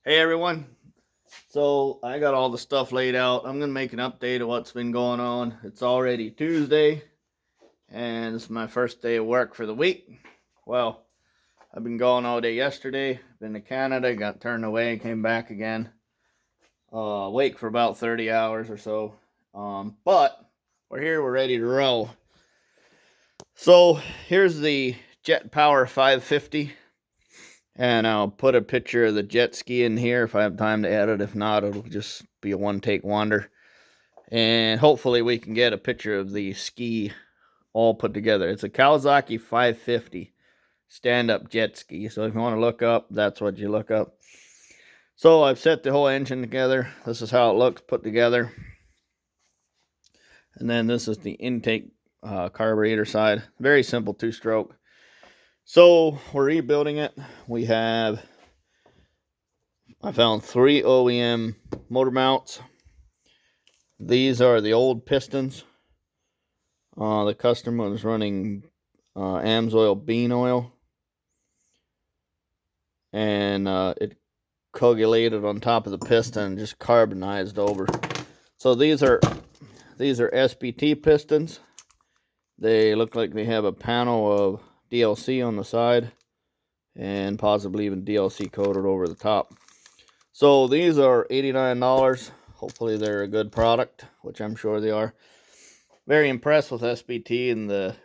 Hey everyone. So I got all the stuff laid out. I'm gonna make an update of what's been going on. It's already Tuesday and it's my first day of work for the week. Well, I've been gone all day yesterday. Been to Canada, got turned away, came back again. Awake for about 30 hours or so. But we're here, we're ready to roll. So here's the Jet Power 550. And I'll put a picture of the jet ski in here if I have time to edit. If not, it'll just be a one-take wonder. And hopefully we can get a picture of the ski all put together. It's a Kawasaki 550 stand-up jet ski. So if you want to look up, that's what you look up. So I've set the whole engine together. This is how it looks put together. And then this is the intake carburetor side. Very simple two-stroke. So we're rebuilding it. I found 3 OEM motor mounts. These are the old pistons. The customer was running AMSOIL bean oil, and it coagulated on top of the piston and just carbonized over. So these are SPT pistons. They look like they have a panel of DLC on the side and possibly even DLC coated over the top. So these are $89. Hopefully they're a good product, which I'm sure they are. Very impressed with SPT and the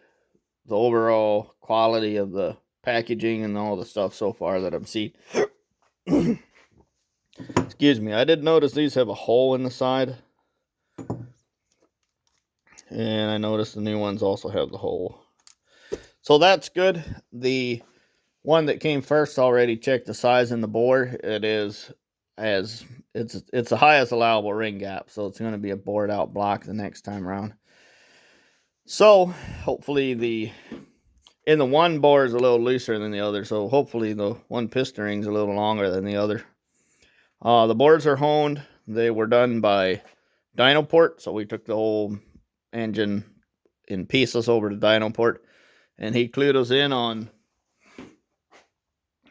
overall quality of the packaging and all the stuff so far that I've seen. Excuse me. I did notice these have a hole in the side. And I noticed the new ones also have the hole. So that's good. The one that came first already checked the size and the bore. It is it's the highest allowable ring gap, so it's going to be a bored out block the next time around. So hopefully the one bore is a little looser than the other, so hopefully the one piston ring is a little longer than the other. The boards are honed. They were done by Dynoport, so we took the whole engine in pieces over to Dynoport, and he clued us in on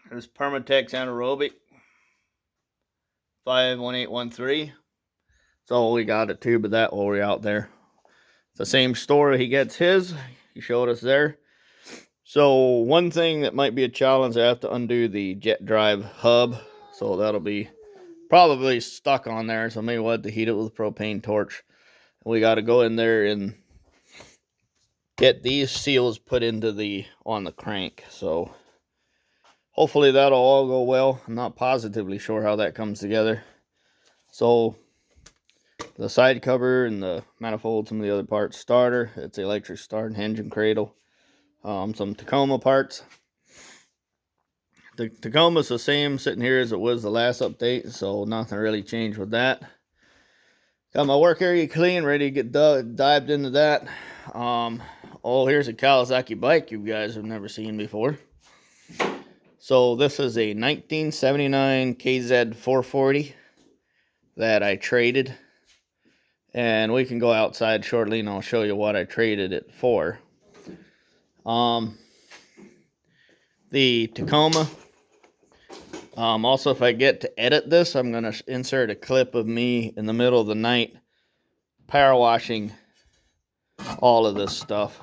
this Permatex Anaerobic 51813. So we got a tube of that while we were out there. It's the same store he gets his. He showed us there. So one thing that might be a challenge, I have to undo the jet drive hub. So that'll be probably stuck on there. So maybe we'll have to heat it with a propane torch. We got to go in there and get these seals put into on the crank. So hopefully that'll all go well. I'm not positively sure how that comes together. So the side cover and the manifold, some of the other parts, starter, it's the electric start and engine cradle. Some Tacoma parts. The Tacoma's the same sitting here as it was the last update, so nothing really changed with that. Got my work area clean, ready to get dived into that. Oh, here's a Kawasaki bike you guys have never seen before. So this is a 1979 KZ440 that I traded. And we can go outside shortly and I'll show you what I traded it for. The Tacoma. Also, if I get to edit this, I'm going to insert a clip of me in the middle of the night power washing all of this stuff.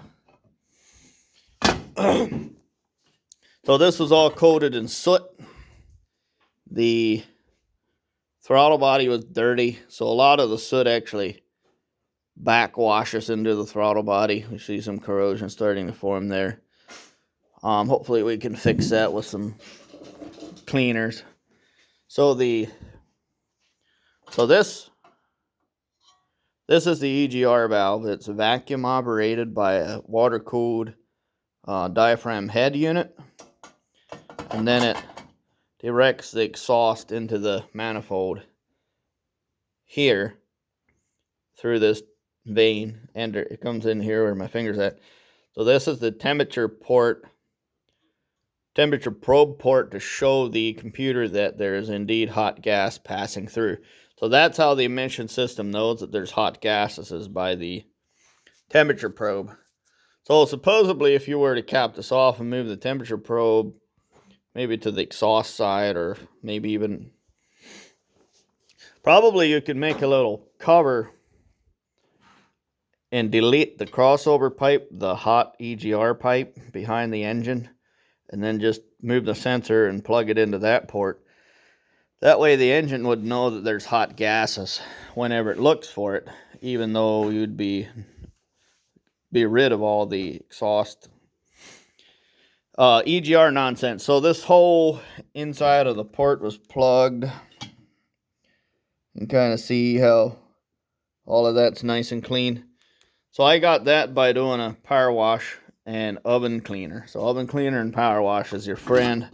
So this was all coated in soot. The throttle body was dirty, so a lot of the soot actually backwashes into the throttle body. We see some corrosion starting to form there. Hopefully we can fix that with some cleaners. So this is the EGR valve. It's vacuum operated by a water cooled diaphragm head unit, and then it directs the exhaust into the manifold here through this vein, and it comes in here where my finger's at. So this is the temperature probe port to show the computer that there is indeed hot gas passing through. So that's how the emission system knows that there's hot gases, is by the temperature probe. So supposedly if you were to cap this off and move the temperature probe maybe to the exhaust side, or maybe even Probably you could make a little cover and delete the crossover pipe, the hot EGR pipe behind the engine, and then just move the sensor and plug it into that port. That way the engine would know that there's hot gases whenever it looks for it, even though you'd be rid of all the exhaust. EGR nonsense. So this whole inside of the port was plugged. You can kind of see how all of that's nice and clean. So I got that by doing a power wash and oven cleaner. So oven cleaner and power wash is your friend.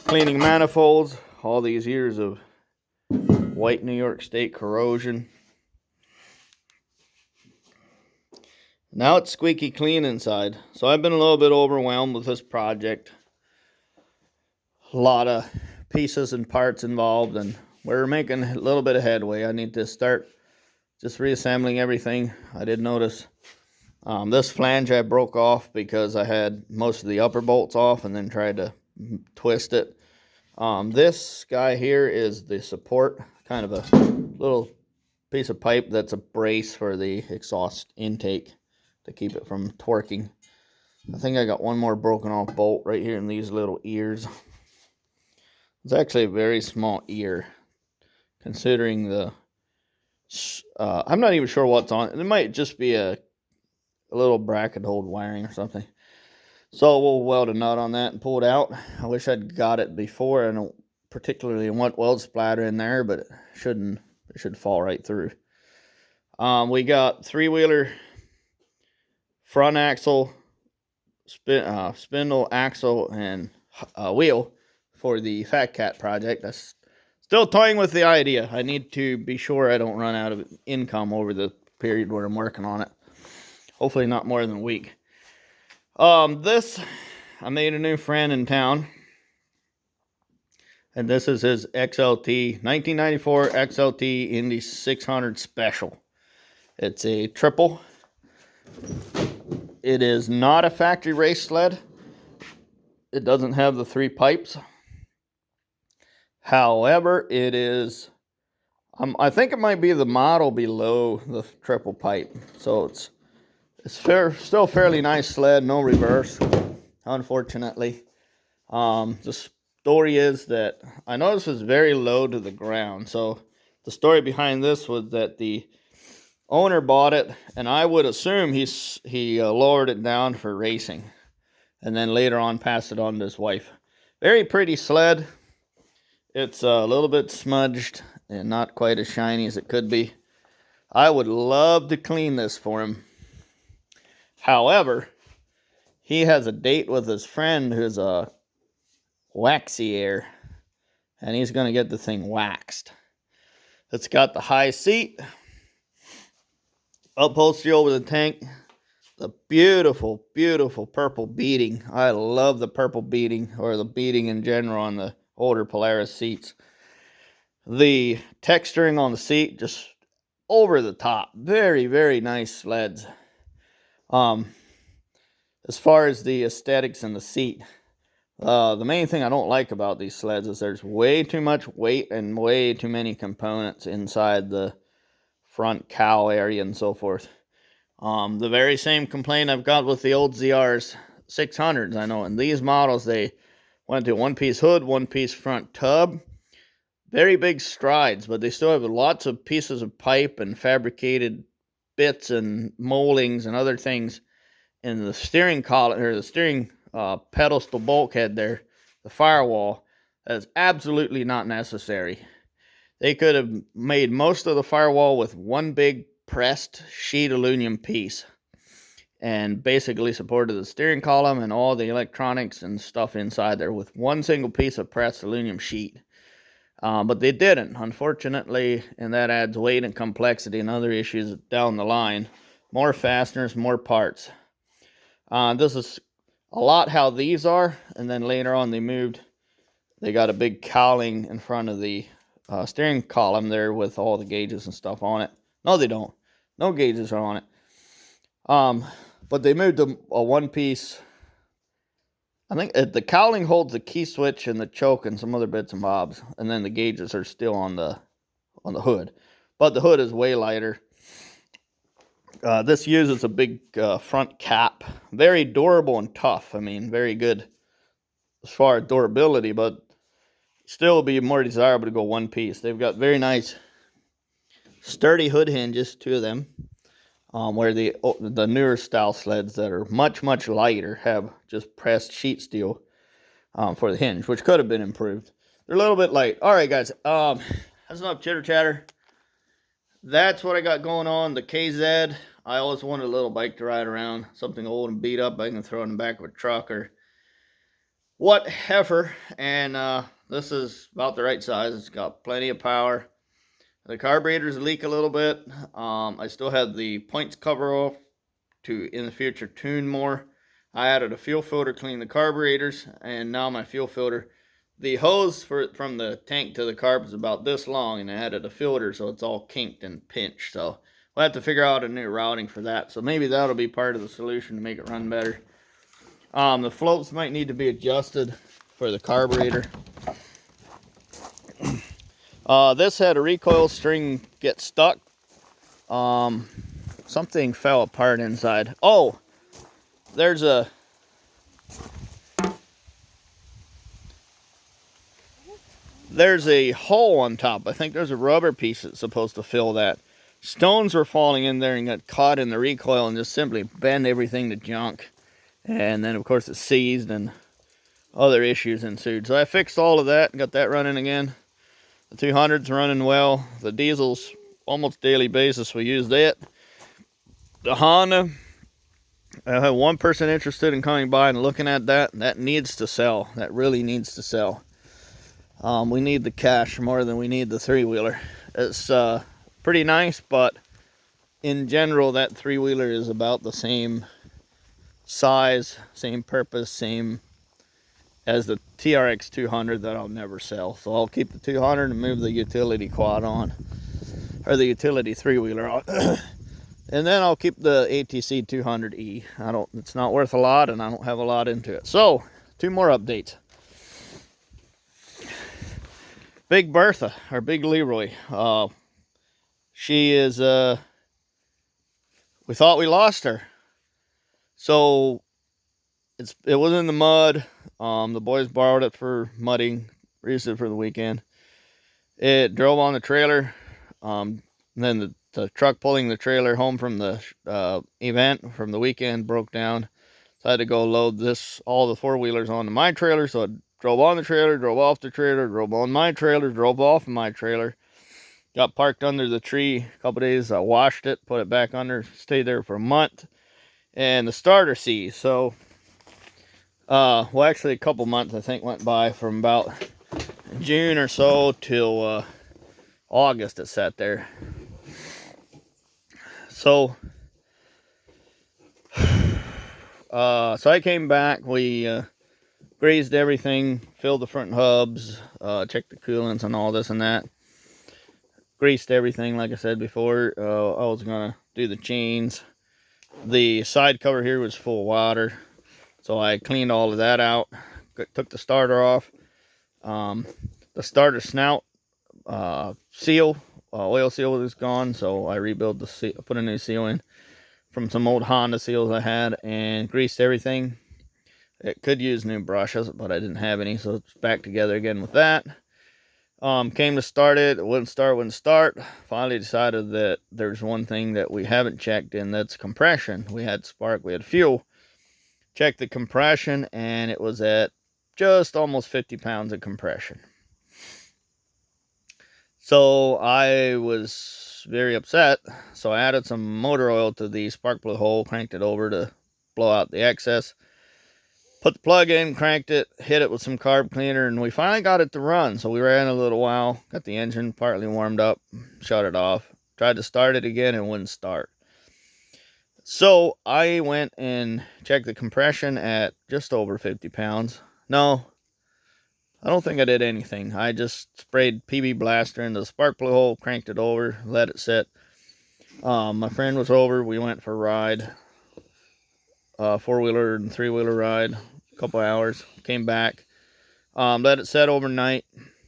Cleaning manifolds, all these years of white New York State corrosion. Now it's squeaky clean inside. So I've been a little bit overwhelmed with this project. A lot of pieces and parts involved, and we're making a little bit of headway. I need to start just reassembling everything. I did notice this flange I broke off because I had most of the upper bolts off and then tried to twist it. This guy here is the support, kind of a little piece of pipe that's a brace for the exhaust intake to keep it from torquing. I think I got one more broken off bolt right here in these little ears. It's actually a very small ear, considering the I'm not even sure what's on it. It might just be a little bracket hold wiring or something. So we'll weld a nut on that and pull it out. I wish I'd got it before. I don't particularly want weld splatter in there, but it should fall right through. We got 3-wheeler front axle, spindle axle, and wheel for the Fat Cat project. That's still toying with the idea. I need to be sure I don't run out of income over the period where I'm working on it. Hopefully not more than a week. This, I made a new friend in town. And this is his XLT, 1994 XLT Indy 600 Special. It's a triple. It is not a factory race sled. It doesn't have the 3 pipes. However, it is, I think it might be the model below the triple pipe. So it's still fairly nice sled, no reverse, unfortunately. The story is that I noticed it's very low to the ground. So the story behind this was that the owner bought it, and I would assume he lowered it down for racing, and then later on passed it on to his wife. Very pretty sled. It's a little bit smudged and not quite as shiny as it could be. I would love to clean this for him. However, he has a date with his friend who's a waxier, and he's going to get the thing waxed. It's got the high seat, upholstery over the tank, the beautiful, beautiful purple beading. I love the purple beading, or the beading in general on the older Polaris seats. The texturing on the seat, just over the top. Very, very nice sleds. As far as the aesthetics and the seat, the main thing I don't like about these sleds is there's way too much weight and way too many components inside the front cowl area and so forth. The very same complaint I've got with the old ZRs 600s. I know in these models they went to one-piece hood, one-piece front tub. Very big strides, but they still have lots of pieces of pipe and fabricated bits and moldings and other things in the steering column, or the steering pedestal bulkhead there, the firewall. That is absolutely not necessary. They could have made most of the firewall with one big pressed sheet aluminum piece and basically supported the steering column and all the electronics and stuff inside there with one single piece of pressed aluminum sheet. But they didn't, unfortunately, and that adds weight and complexity and other issues down the line. More fasteners, more parts. This is a lot how these are, and then later on they got a big cowling in front of the steering column there with all the gauges and stuff on it. No, they don't. No gauges are on it. But they moved a one-piece. I think the cowling holds the key switch and the choke and some other bits and bobs, and then the gauges are still on the on the hood. But the hood is way lighter. This uses a big front cap. Very durable and tough. I mean, very good as far as durability, but still be more desirable to go one piece. They've got very nice sturdy hood hinges, 2 of them, where the newer style sleds that are much lighter have just pressed sheet steel for the hinge, which could have been improved. They're a little bit light. All right, guys. That's enough chitter chatter. That's what I got going on. The KZ. I always wanted a little bike to ride around, something old and beat up I can throw in the back of a truck or whatever. And this is about the right size. It's got plenty of power. The carburetors leak a little bit. I still have the points cover off to, in the future, tune more. I added a fuel filter, clean the carburetors, and now my fuel filter, the hose from the tank to the carb is about this long, and I added a filter, so it's all kinked and pinched. So we'll have to figure out a new routing for that. So maybe that'll be part of the solution to make it run better. The floats might need to be adjusted for the carburetor. This had a recoil string get stuck. Something fell apart inside. Oh, there's a hole on top. I think there's a rubber piece that's supposed to fill that. Stones were falling in there and got caught in the recoil and just simply bent everything to junk. And then, of course, it seized and other issues ensued. So I fixed all of that and got that running again. The 200's running well. The diesel's almost daily basis we used it. The Honda, I have one person interested in coming by and looking at that. That needs to sell. That really needs to sell. We need the cash more than we need the 3-wheeler. It's pretty nice, but in general, that 3-wheeler is about the same size, same purpose, same as the TRX 200 that I'll never sell. So I'll keep the 200 and move the utility quad on, or the utility 3-wheeler on. And then I'll keep the ATC 200E. It's not worth a lot, and I don't have a lot into it. So 2 more updates. Big Bertha, or Big Leroy. She is, we thought we lost her. So it was in the mud. The boys borrowed it for mudding, used it for the weekend. It drove on the trailer. Then the truck pulling the trailer home from the event from the weekend broke down. So I had to go load all the 4-wheelers onto my trailer. So I drove on the trailer, drove off the trailer, drove on my trailer, drove off of my trailer. Got parked under the tree a couple days. I washed it, put it back under, stayed there for a month. And the starter seized. So, well, actually a couple months I think went by, from about June or so till August it sat there. So, so I came back. We grazed everything, filled the front hubs, checked the coolants and all this and that. Greased everything, like I said before. I was gonna do the chains. The side cover here was full of water, so I cleaned all of that out. Took the starter off. The starter snout seal, oil seal was gone, so I rebuilt the seal, put a new seal in from some old Honda seals I had, and greased everything. It could use new brushes, but I didn't have any, so it's back together again with that. Came to start it. It wouldn't start. Finally decided that there's one thing that we haven't checked, and that's compression. We had spark, we had fuel. Checked the compression, and it was at just almost 50 pounds of compression. So I was very upset. So I added some motor oil to the spark plug hole, cranked it over to blow out the excess. Put the plug in, cranked it, hit it with some carb cleaner, and we finally got it to run. So we ran a little while, got the engine partly warmed up, shut it off. Tried to start it again, and wouldn't start. So I went and checked the compression at just over 50 pounds. No, I don't think I did anything. I just sprayed PB Blaster into the spark plug hole, cranked it over, let it sit. My friend was over. We went for a ride. 4-wheeler and 3-wheeler ride. A couple hours. Came back. Let it set overnight.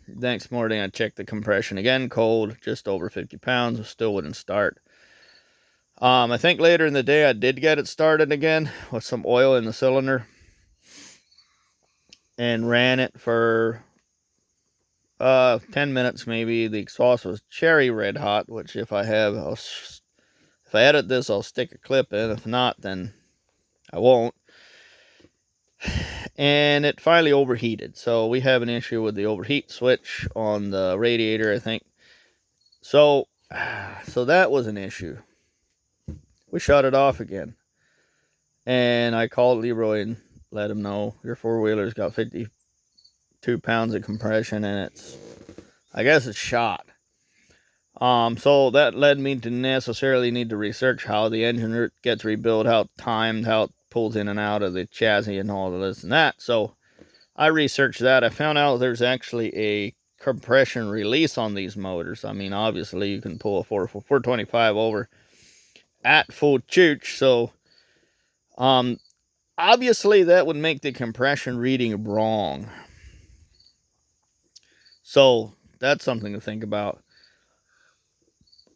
Next morning, I checked the compression again, cold, just over 50 pounds, still wouldn't start. I think later in the day, I did get it started again with some oil in the cylinder and ran it for 10 minutes maybe. The exhaust was cherry red hot, which if I edit this, I'll stick a clip in. If not, then I won't. And it finally overheated. So we have an issue with the overheat switch on the radiator, I think. So that was an issue. We shut it off again. And I called Leroy and let him know your four-wheeler's got 52 pounds of compression and I guess it's shot. So that led me to necessarily need to research how the engine gets rebuilt, how timed, how it pulls in and out of the chassis and all of this and that. So I researched that. I found out there's actually a compression release on these motors. I mean, obviously you can pull a 425 over at full chooch. So obviously that would make the compression reading wrong. So that's something to think about.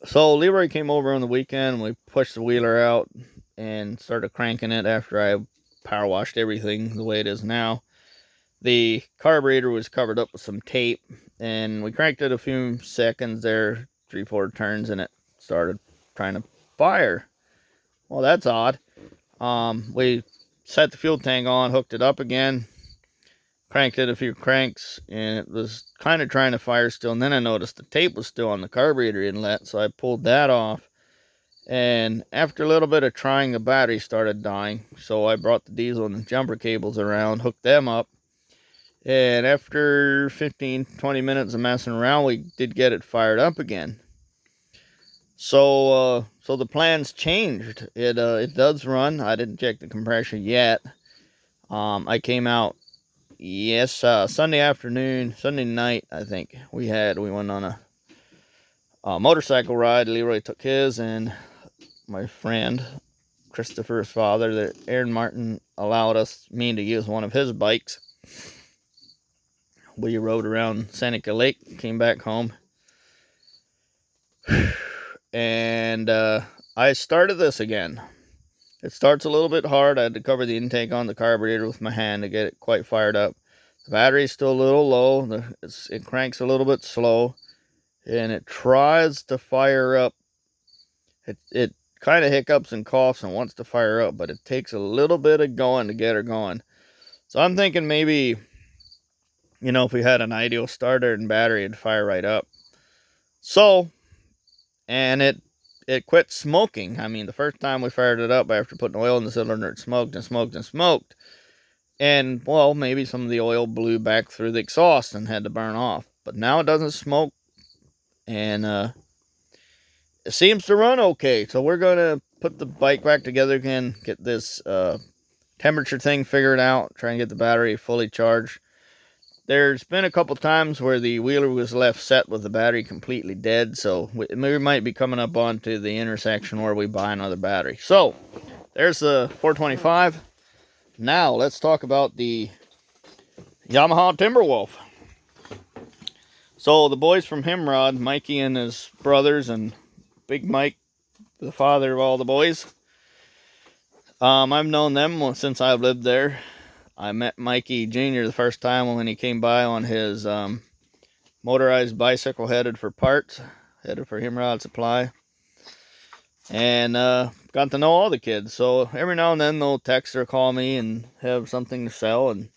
So Leroy came over on the weekend. We pushed the wheeler out and started cranking it after I power washed everything the way it is now. The carburetor was covered up with some tape, and we cranked it a few seconds there, 3-4 turns, and it started trying to fire. Well, that's odd. We set the fuel tank on, hooked it up again, cranked it a few cranks, and it was kind of trying to fire still. And then I noticed the tape was still on the carburetor inlet, so I pulled that off. And after a little bit of trying, the battery started dying. So I brought the diesel and the jumper cables around, hooked them up. And after 15-20 minutes of messing around, we did get it fired up again. So the plans changed. It does run. I didn't check the compression yet. I came out Sunday afternoon, Sunday night, I think we went on a motorcycle ride. Leroy took his, and my friend Christopher's father, Aaron Martin, allowed me to use one of his bikes. We rode around Seneca Lake, came back home, and I started this again. It starts a little bit hard. I had to cover the intake on the carburetor with my hand to get it quite fired up. The battery's still a little low. It cranks a little bit slow, and it tries to fire up. It kind of hiccups and coughs and wants to fire up, but it takes a little bit of going to get her going. So I'm thinking maybe, if we had an ideal starter and battery, it'd fire right up. So, and it quit smoking. I mean, the first time we fired it up after putting oil in the cylinder, it smoked and smoked and smoked. And, well, maybe some of the oil blew back through the exhaust and had to burn off. But now it doesn't smoke, and it seems to run okay. So we're going to put the bike back together again, get this temperature thing figured out, try and get the battery fully charged. There's been a couple times where the wheeler was left set with the battery completely dead, so we might be coming up onto the intersection where we buy another battery. So, there's the 425. Now, let's talk about the Yamaha Timberwolf. So, the boys from Himrod, Mikey and his brothers, and Big Mike, the father of all the boys, I've known them since I've lived there. I met Mikey Jr. the first time when he came by on his motorized bicycle headed for parts, headed for Himrod Supply. And got to know all the kids. So every now and then they'll text or call me and have something to sell. And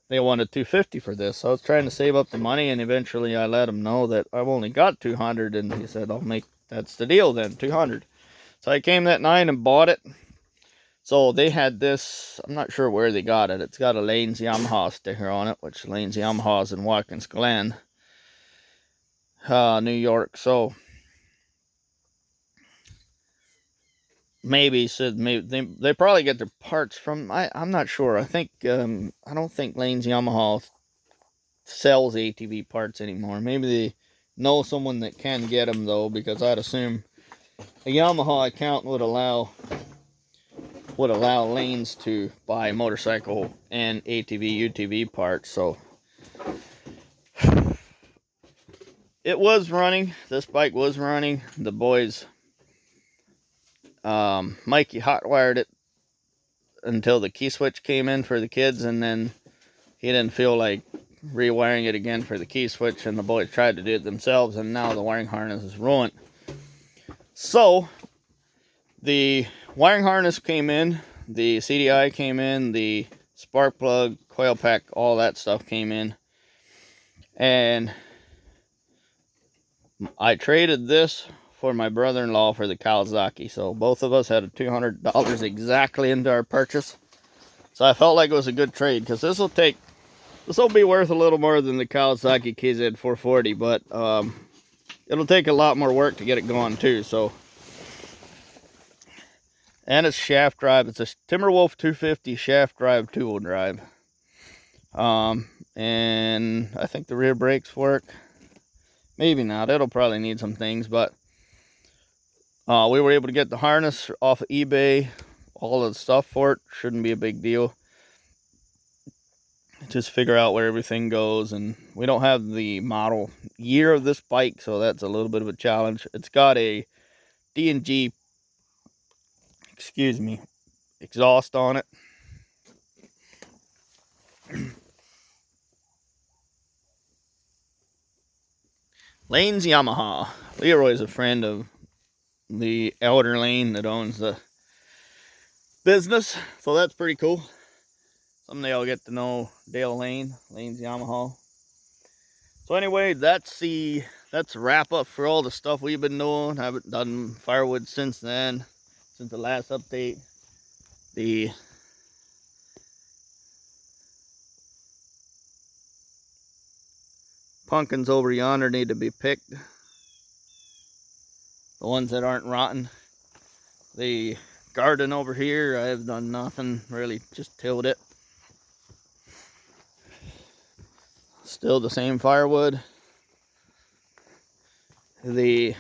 they wanted $250 for this. So I was trying to save up the money, and eventually I let him know that I've only got $200. And he said, that's the deal then, $200. So I came that night and bought it. So they had this, I'm not sure where they got it. It's got a Lane's Yamaha sticker on it, which Lane's Yamaha is in Watkins Glen, New York. So maybe they probably get their parts from, I'm not sure. I don't think Lane's Yamaha sells ATV parts anymore. Maybe they know someone that can get them though, because I'd assume a Yamaha account would allow Lanes to buy motorcycle and ATV, UTV parts. So it was running. This bike was running. The boys, Mikey hotwired it until the key switch came in for the kids, and then he didn't feel like rewiring it again for the key switch, and the boys tried to do it themselves, and now the wiring harness is ruined. So the wiring harness came in, the CDI came in, the spark plug, coil pack, all that stuff came in, and I traded this for my brother-in-law for the Kawasaki. So both of us had $200 exactly into our purchase. So I felt like it was a good trade, because this will be worth a little more than the Kawasaki KZ440, but it'll take a lot more work to get it going too. So, and it's shaft drive. It's a Timberwolf 250 shaft drive, 2-wheel drive. And I think the rear brakes work. Maybe not. It'll probably need some things, but we were able to get the harness off of eBay. All of the stuff for it. Shouldn't be a big deal. Just figure out where everything goes, and we don't have the model year of this bike, so that's a little bit of a challenge. It's got a D&G, excuse me, exhaust on it. Lane's Yamaha. Leroy's a friend of the elder Lane that owns the business, so that's pretty cool. Someday I'll get to know Dale Lane. Lane's Yamaha. So anyway, that's a wrap up for all the stuff we've been doing. I haven't done firewood since then, since the last update. The pumpkins over yonder need to be picked. The ones that aren't rotten. The garden over here, I have done nothing, really just tilled it. Still the same firewood. The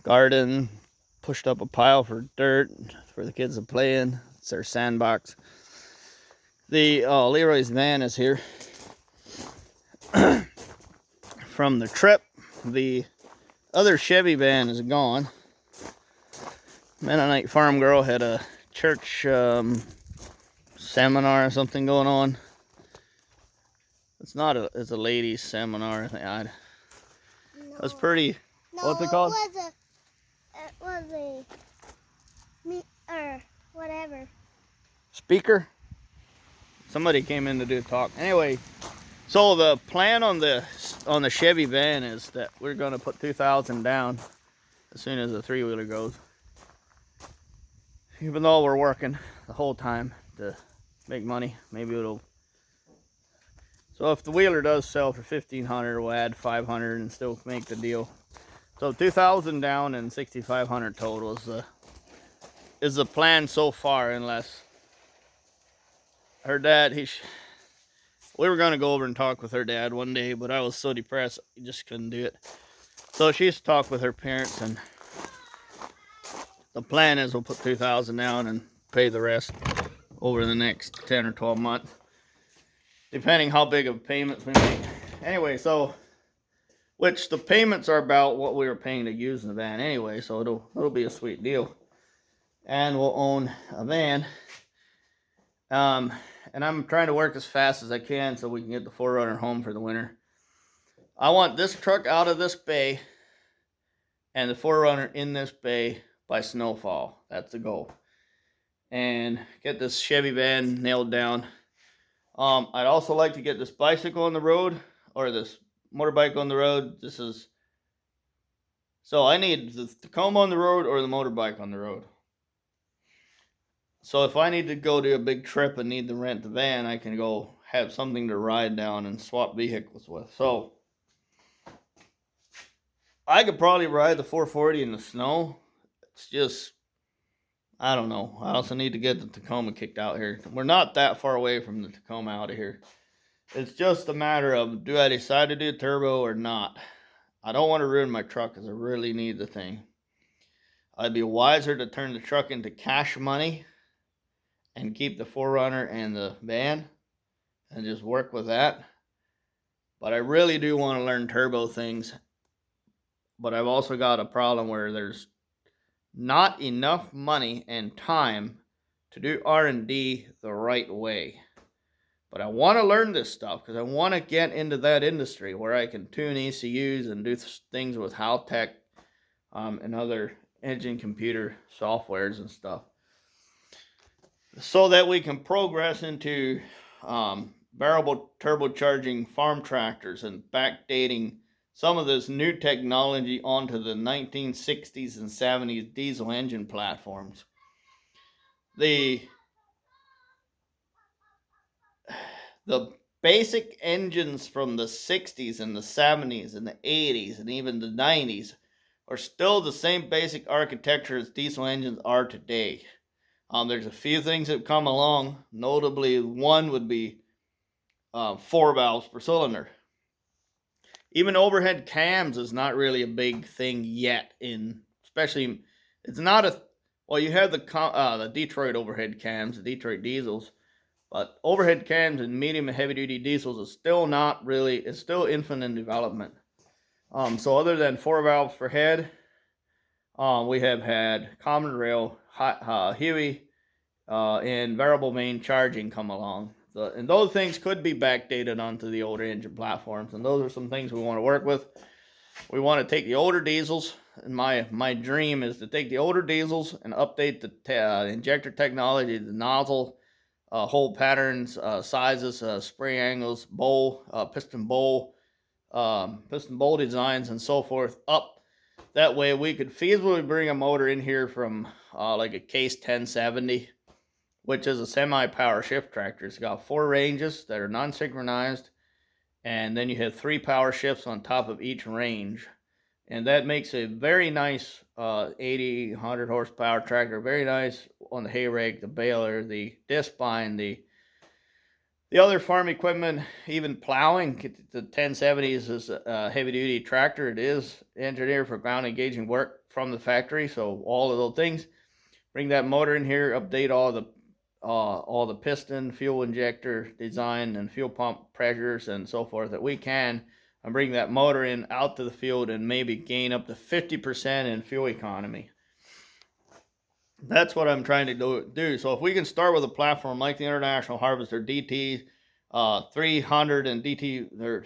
garden, pushed up a pile for dirt for the kids to play in. It's their sandbox. The Leroy's van is here from the trip. The other Chevy van is gone. Mennonite Farm Girl had a church seminar or something going on. It's a ladies seminar. It was pretty. No, what's it called? It was a whatever. Speaker. Somebody came in to do a talk. Anyway, so the plan on the Chevy van is that we're going to put $2,000 down as soon as the 3-wheeler goes. Even though we're working the whole time to make money, maybe it'll. So if the wheeler does sell for $1,500, we'll add $500 and still make the deal. So $2,000 down and $6,500 total is the plan so far, unless her dad, we were going to go over and talk with her dad one day, but I was so depressed, I just couldn't do it. So she's talked with her parents, and the plan is we'll put $2,000 down and pay the rest over the next 10 or 12 months, depending how big of payments we make. Anyway, so, which the payments are about what we were paying to use the van anyway, so it'll be a sweet deal. And we'll own a van. And I'm trying to work as fast as I can so we can get the 4Runner home for the winter. I want this truck out of this bay and the 4Runner in this bay by snowfall. That's the goal. And get this Chevy van nailed down. I'd also like to get this bicycle on the road, or this motorbike on the road. So I need the Tacoma on the road or the motorbike on the road. So if I need to go do a big trip and need to rent the van, I can go have something to ride down and swap vehicles with. So I could probably ride the 440 in the snow. It's just, I don't know. I also need to get the Tacoma kicked out here. We're not that far away from the Tacoma out of here. It's just a matter of, do I decide to do turbo or not? I don't want to ruin my truck because I really need the thing. I'd be wiser to turn the truck into cash money and keep the 4Runner and the van and just work with that. But I really do want to learn turbo things. But I've also got a problem where there's not enough money and time to do R&D the right way. But I want to learn this stuff because I want to get into that industry where I can tune ECUs and do things with Haltech and other engine computer softwares and stuff, so that we can progress into variable turbocharging farm tractors and backdating some of this new technology onto the 1960s and 70s diesel engine platforms. The basic engines from the 60s and the 70s and the 80s and even the 90s are still the same basic architecture as diesel engines are today. There's a few things that have come along. Notably, one would be 4 valves per cylinder. Even overhead cams is not really a big thing yet. Especially, it's not a well. You have the Detroit overhead cams, the Detroit diesels, but overhead cams and medium and heavy duty diesels is still not really. It's still infant in development. So other than 4 valves per head, we have had common rail, Huey, and variable main charging come along. And those things could be backdated onto the older engine platforms, and those are some things we want to work with. We want to take the older diesels, and my dream is to take the older diesels and update the injector technology, the nozzle, hole patterns, sizes, spring angles, bowl, piston bowl designs, and so forth up. That way we could feasibly bring a motor in here from like a Case 1070, which is a semi-power shift tractor. It's got 4 ranges that are non-synchronized, and then you have 3 power shifts on top of each range. And that makes a very nice 80, 100 horsepower tractor. Very nice on the hay rake, the baler, the disc bind, the other farm equipment, even plowing. The 1070s is a heavy-duty tractor. It is engineered for ground engaging work from the factory, so all of those things. Bring that motor in here, update all the piston, fuel injector design, and fuel pump pressures and so forth that we can, and bring that motor in out to the field and maybe gain up to 50% in fuel economy. That's what I'm trying to do. So if we can start with a platform like the International Harvester DT 300 and DT,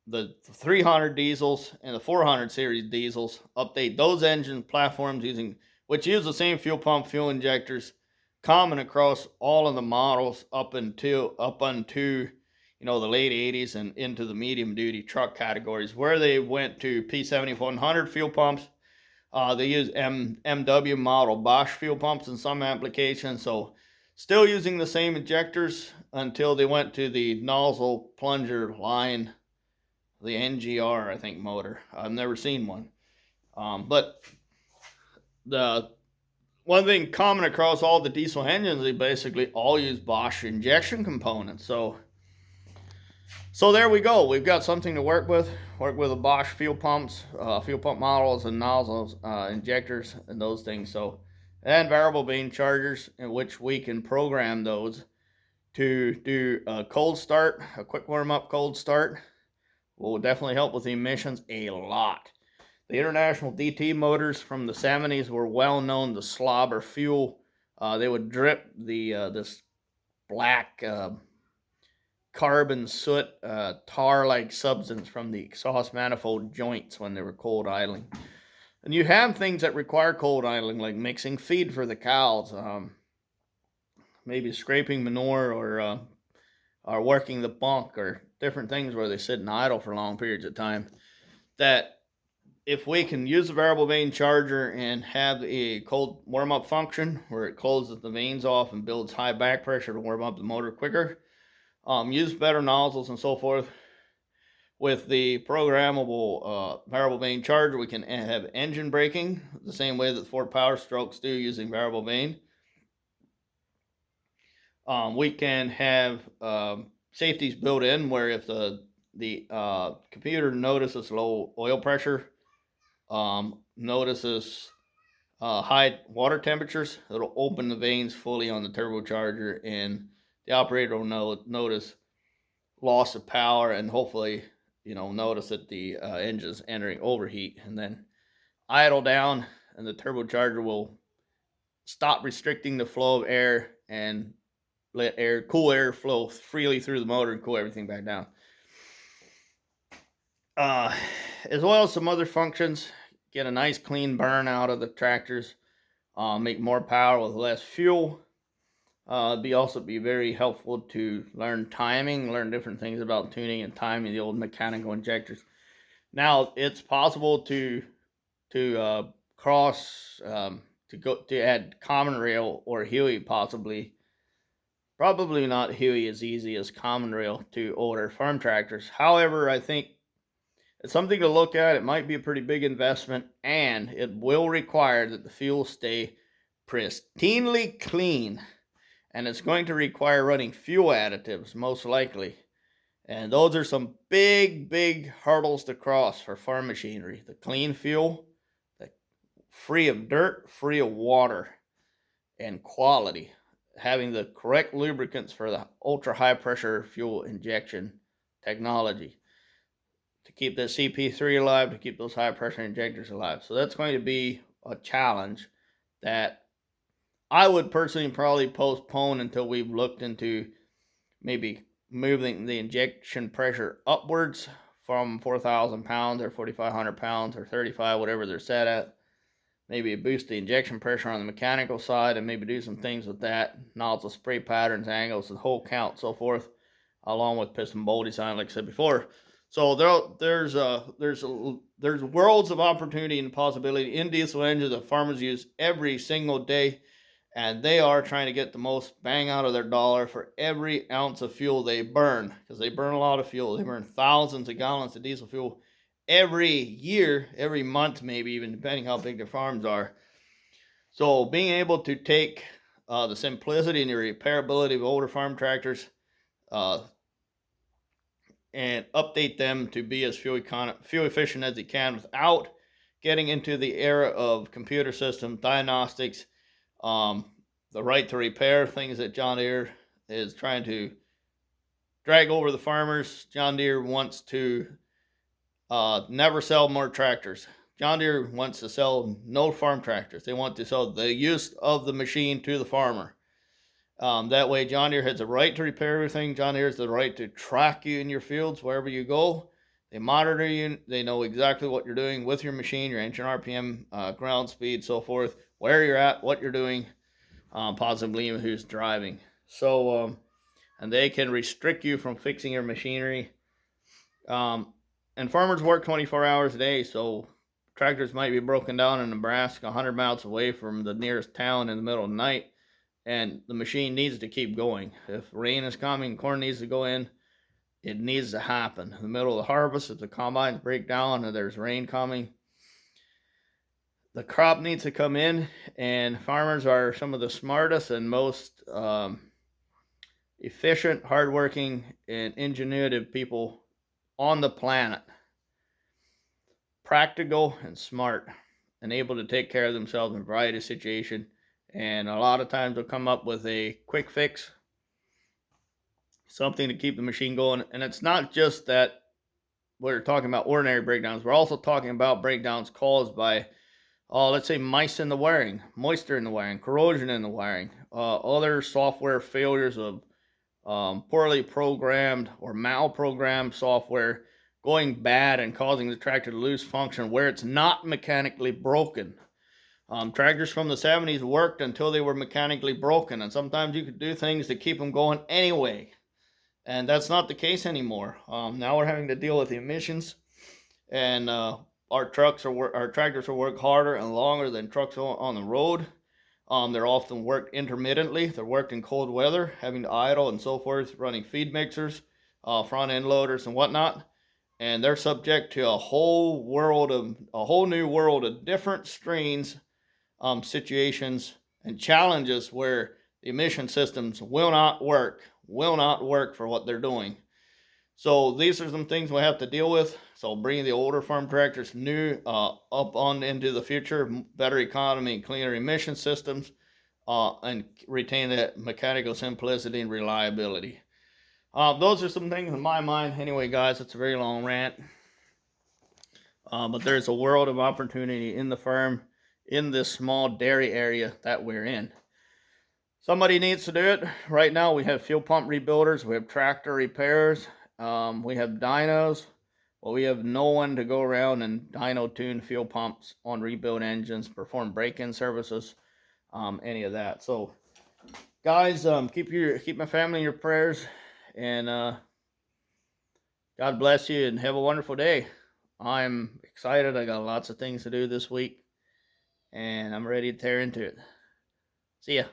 the 300 diesels and the 400 series diesels, update those engine platforms which use the same fuel pump, fuel injectors, common across all of the models up until the late 80s and into the medium duty truck categories, where they went to P7100 fuel pumps. They use MW model Bosch fuel pumps in some applications, so still using the same injectors until they went to the nozzle plunger line, the NGR, I think, motor. I've never seen one. But the one thing common across all the diesel engines, they basically all use Bosch injection components. So there we go. We've got something to work with. Work with the Bosch fuel pumps, fuel pump models and nozzles, injectors, and those things. And variable main chargers, in which we can program those to do a cold start, a quick warm-up cold start. Will definitely help with the emissions a lot. The International DT motors from the 70s were well known to slobber fuel. They would drip this black carbon soot tar-like substance from the exhaust manifold joints when they were cold idling. And you have things that require cold idling, like mixing feed for the cows, maybe scraping manure, or working the bunk, or different things where they sit and idle for long periods of time. That if we can use a variable vane charger and have a cold warm-up function where it closes the vanes off and builds high back pressure to warm up the motor quicker, use better nozzles and so forth. With the programmable variable vane charger, we can have engine braking the same way that Ford Power Strokes do using variable vane. We can have safeties built in where if the computer notices low oil pressure, notices high water temperatures, it'll open the vanes fully on the turbocharger, and the operator will notice loss of power, and hopefully, notice that the engine's entering overheat, and then idle down, and the turbocharger will stop restricting the flow of air and let cool air flow freely through the motor and cool everything back down. As well as some other functions, get a nice clean burn out of the tractors, make more power with less fuel. Also be very helpful to learn timing, learn different things about tuning and timing the old mechanical injectors. Now it's possible to cross to add common rail or Huey possibly. Probably not Huey as easy as common rail to older farm tractors. However, I think it's something to look at. It might be a pretty big investment, and it will require that the fuel stay pristinely clean. And it's going to require running fuel additives, most likely. And those are some big hurdles to cross for farm machinery. The clean fuel, free of dirt, free of water, and quality. Having the correct lubricants for the ultra high pressure fuel injection technology to keep the CP3 alive, to keep those high pressure injectors alive. So that's going to be a challenge that I would personally probably postpone until we've looked into maybe moving the injection pressure upwards from 4,000 pounds or 4,500 pounds or 35, whatever they're set at. Maybe boost the injection pressure on the mechanical side and maybe do some things with that. Nozzle spray patterns, angles, the whole count, so forth, along with piston bowl design, like I said before. So there's worlds of opportunity and possibility in diesel engines that farmers use every single day, and they are trying to get the most bang out of their dollar for every ounce of fuel they burn, because they burn a lot of fuel. They burn thousands of gallons of diesel fuel every year, every month, maybe even, depending how big their farms are. So being able to take the simplicity and the repairability of older farm tractors and update them to be as fuel efficient as they can without getting into the era of computer system diagnostics, the right to repair, things that John Deere is trying to drag over the farmers. John Deere wants to never sell more tractors. John Deere wants to sell no farm tractors. They want to sell the use of the machine to the farmer. That way, John Deere has the right to repair everything. John Deere has the right to track you in your fields wherever you go. They monitor you. They know exactly what you're doing with your machine, your engine RPM, ground speed, so forth, where you're at, what you're doing, possibly even who's driving. So, and they can restrict you from fixing your machinery. And farmers work 24 hours a day, so tractors might be broken down in Nebraska 100 miles away from the nearest town in the middle of the night, and the machine needs to keep going. If rain is coming, corn needs to go in, it needs to happen. In the middle of the harvest, if the combines break down and there's rain coming, the crop needs to come in, and farmers are some of the smartest and most efficient, hardworking, and ingenuitive people on the planet. Practical and smart and able to take care of themselves in a variety of situations. And a lot of times they'll come up with a quick fix, something to keep the machine going. And it's not just that we're talking about ordinary breakdowns. We're also talking about breakdowns caused by, let's say, mice in the wiring, moisture in the wiring, corrosion in the wiring, other software failures of poorly programmed or malprogrammed software going bad and causing the tractor to lose function where it's not mechanically broken. Tractors from the 70s worked until they were mechanically broken, and sometimes you could do things to keep them going anyway. And that's not the case anymore. Now we're having to deal with the emissions, and our tractors will work harder and longer than trucks on the road. They're often worked intermittently. They're worked in cold weather, having to idle and so forth, running feed mixers, front end loaders and whatnot. And they're subject to a whole new world of different strains, situations, and challenges where the emission systems will not work for what they're doing. So these are some things we have to deal with. So bringing the older farm tractors up on into the future, better economy and cleaner emission systems, and retain that mechanical simplicity and reliability. Those are some things in my mind. Anyway, guys, it's a very long rant. But there's a world of opportunity in the firm, in this small dairy area that we're in. Somebody needs to do it. Right now, we have fuel pump rebuilders, we have tractor repairs, we have dynos, but we have no one to go around and dyno tune fuel pumps on rebuild engines, perform break-in services, any of that. So, guys, keep my family in your prayers, and God bless you, and have a wonderful day. I'm excited. I got lots of things to do this week, and I'm ready to tear into it. See ya.